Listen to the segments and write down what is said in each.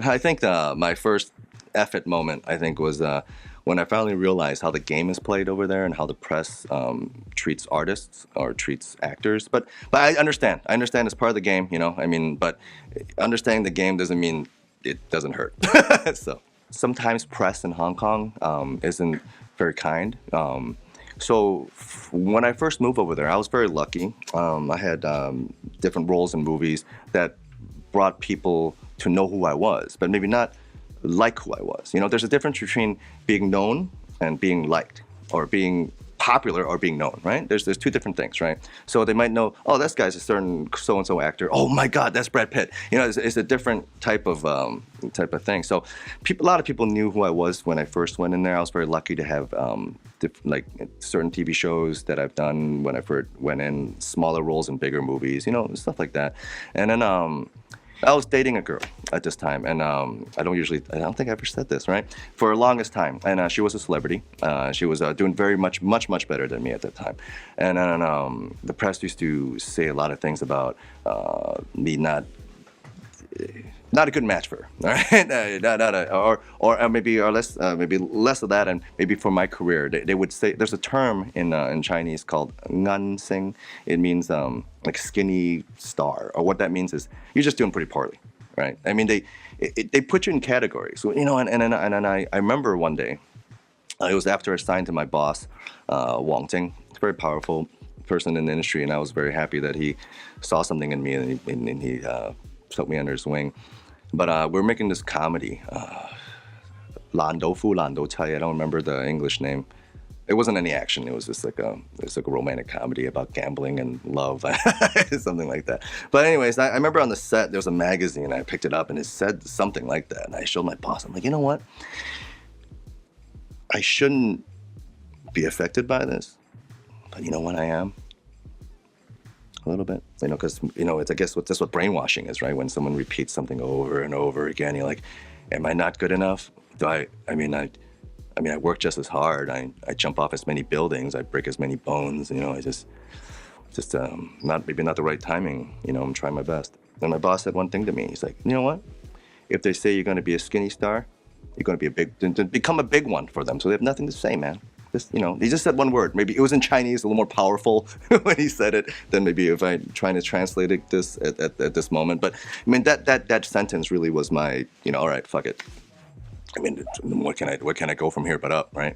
I think my first effort moment, I think, was when I finally realized how the game is played over there and how the press treats artists or treats actors. But I understand. I understand it's part of the game, you know. I mean, but understanding the game doesn't mean it doesn't hurt. So sometimes press in Hong Kong isn't very kind. When I first moved over there, I was very lucky. I had different roles in movies that brought people to know who I was, but maybe not like who I was. You know, there's a difference between being known and being liked, or being popular or being known, right? There's two different things, right? So they might know, oh, this guy's a certain so and so actor. Oh my God, that's Brad Pitt. You know, it's a different type of thing. So a lot of people knew who I was when I first went in there. I was very lucky to have like certain TV shows that I've done when I first went in, smaller roles in bigger movies, you know, stuff like that. And then I was dating a girl at this time, and I don't think I ever said this, right? For the longest time, and she was a celebrity. She was doing very much better than me at that time. And then the press used to say a lot of things about me not a good match for her, all right? Maybe less of that, and maybe for my career, they would say there's a term in Chinese called ngan sing. It means like skinny star, or what that means is you're just doing pretty poorly, right? I mean, they put you in categories, you know. And I remember one day, it was after I signed to my boss, Wang Ting, a very powerful person in the industry, and I was very happy that he saw something in me and he took me under his wing. But we're making this comedy, Lan Do Fu, Lan Do Chai. I don't remember the English name. It wasn't any action. It was just like a romantic comedy about gambling and love, something like that. But anyways, I remember on the set there was a magazine. I picked it up and it said something like that. And I showed my boss. I'm like, you know what? I shouldn't be affected by this, but you know what? I am. A little bit, you know, because you know, I guess that's what brainwashing is, right? When someone repeats something over and over again, you're like, "Am I not good enough? Do I? I mean, I work just as hard. I jump off as many buildings. I break as many bones. You know, I just not the right timing. You know, I'm trying my best." And my boss said one thing to me. He's like, "You know what? If they say you're going to be a skinny star, you're going to be become a big one for them. So they have nothing to say, man." You know, he just said one word. Maybe it was in Chinese, a little more powerful when he said it than maybe if I trying to translate it at this moment. But I mean, that sentence really was my, you know, all right, fuck it. I mean, what can I go from here but up, right?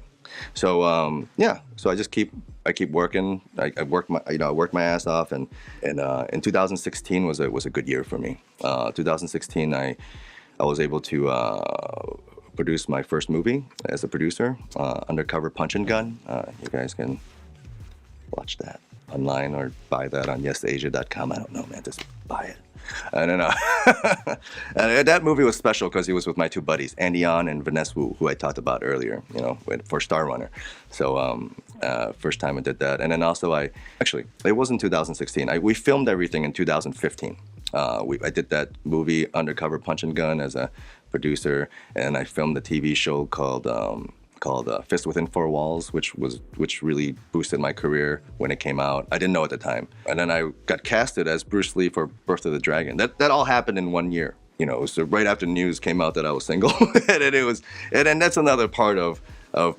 So yeah, so I keep working. I work my ass off, and in 2016 was a good year for me. 2016, I was able to produced my first movie as a producer, Undercover Punch and Gun. You guys can watch that online or buy that on yesasia.com. I don't know, man, just buy it. And then, and that movie was special because he was with my two buddies, Andy An and Vanessa Wu, who I talked about earlier, you know, for Star Runner. So first time I did that. And then also it wasn't 2016. We filmed everything in 2015. I did that movie Undercover Punch and Gun as a producer, and I filmed a TV show called Fist Within Four Walls, which really boosted my career when it came out. I didn't know at the time, and then I got casted as Bruce Lee for Birth of the Dragon. That all happened in 1 year. You know, so right after news came out that I was single, and that's another part of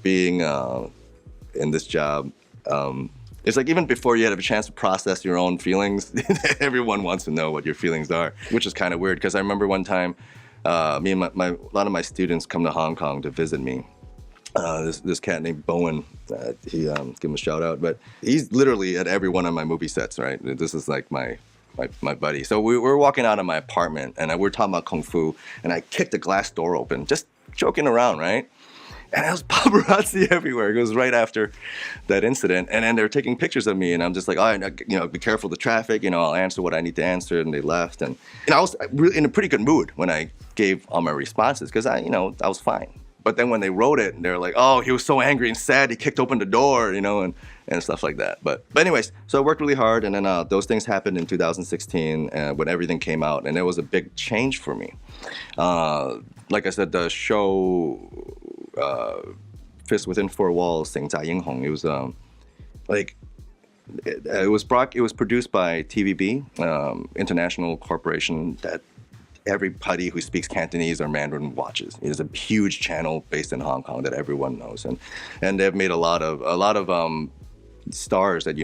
being in this job. It's like even before you have a chance to process your own feelings, everyone wants to know what your feelings are, which is kind of weird. Because I remember one time, me and a lot of my students come to Hong Kong to visit me. This cat named Bowen, give him a shout out, but he's literally at every one of my movie sets, right? This is like my buddy. So we were walking out of my apartment, and we're talking about Kung Fu, and I kicked the glass door open, just joking around, right? And there was paparazzi everywhere. It was right after that incident. And then they were taking pictures of me. And I'm just like, all right, you know, be careful of the traffic. You know, I'll answer what I need to answer. And they left. And I was really in a pretty good mood when I gave all my responses because I was fine. But then when they wrote it, and they're like, oh, he was so angry and sad. He kicked open the door, you know, and stuff like that. But anyways, so I worked really hard. And then those things happened in 2016 when everything came out. And it was a big change for me. Like I said, the show... Fist Within Four Walls, Sing Jia Ying Hong. It was it was produced by TVB, international corporation that everybody who speaks Cantonese or Mandarin watches. It is a huge channel based in Hong Kong that everyone knows, and they've made a lot of stars that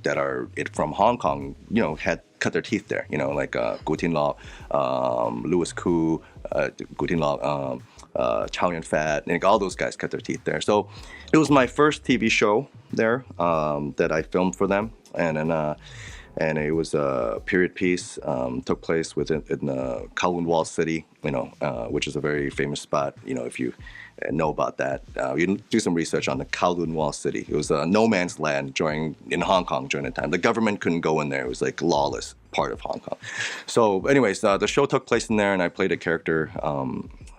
that are from Hong Kong. Had cut their teeth there. Like Gu Tinlao, Louis Koo, Gu Tinlao, Chow Yun Fat, and all those guys cut their teeth there. So it was my first TV show there that I filmed for them, and then. And it was a period piece. Took place in Kowloon Wall City, which is a very famous spot. If you know about that, you can do some research on the Kowloon Wall City. It was a no man's land in Hong Kong during the time. The government couldn't go in there. It was like lawless part of Hong Kong. So, anyways, the show took place in there, and I played a character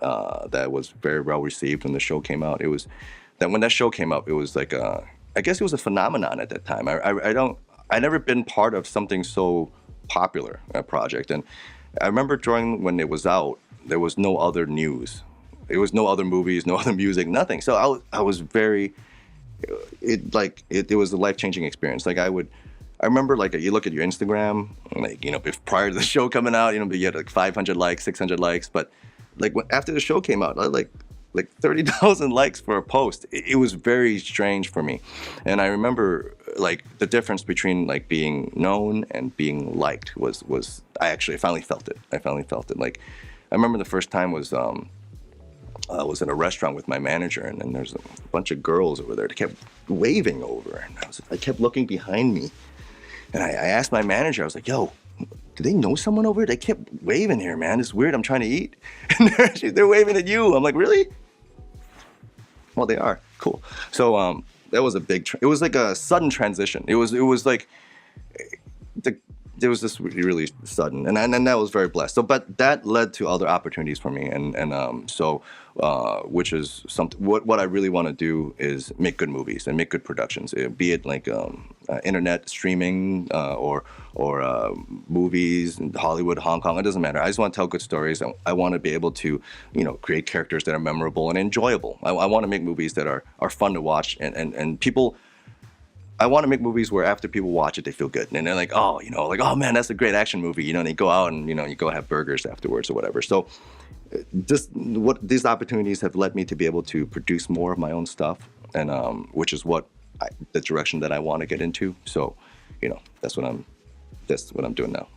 that was very well received when the show came out. It was that when that show came up, it was like I guess it was a phenomenon at that time. I never been part of something so popular, a project. And I remember when it was out, there was no other news. There was no other movies, no other music, nothing. So I was very, it was a life-changing experience. Like I remember like you look at your Instagram, like, prior to the show coming out, you had like 500 likes, 600 likes. But like after the show came out, I had like 30,000 likes for a post. It was very strange for me. And I remember like the difference between like being known and being liked was I finally felt it. Like I remember the first time was I was in a restaurant with my manager, and then there's a bunch of girls over there that kept waving over, and I kept looking behind me, and I asked my manager, I was like, yo, do they know someone over here? They kept waving here, man. It's weird. I'm trying to eat. And they're waving at you. I'm like, really? Well, they are. Cool. So that was it was like a sudden transition. It was like there was this really sudden, and then that was very blessed. So, but that led to other opportunities for me, and so which is something. What I really want to do is make good movies and make good productions, be it like internet streaming or movies in Hollywood, Hong Kong. It doesn't matter. I just want to tell good stories. I want to be able to create characters that are memorable and enjoyable. I want to make movies that are fun to watch, and people. I want to make movies where after people watch it, they feel good. And they're like, oh, oh man, that's a great action movie. And they go out and, you go have burgers afterwards or whatever. So these opportunities have led me to be able to produce more of my own stuff, and which is the direction that I want to get into. So, that's what I'm doing now.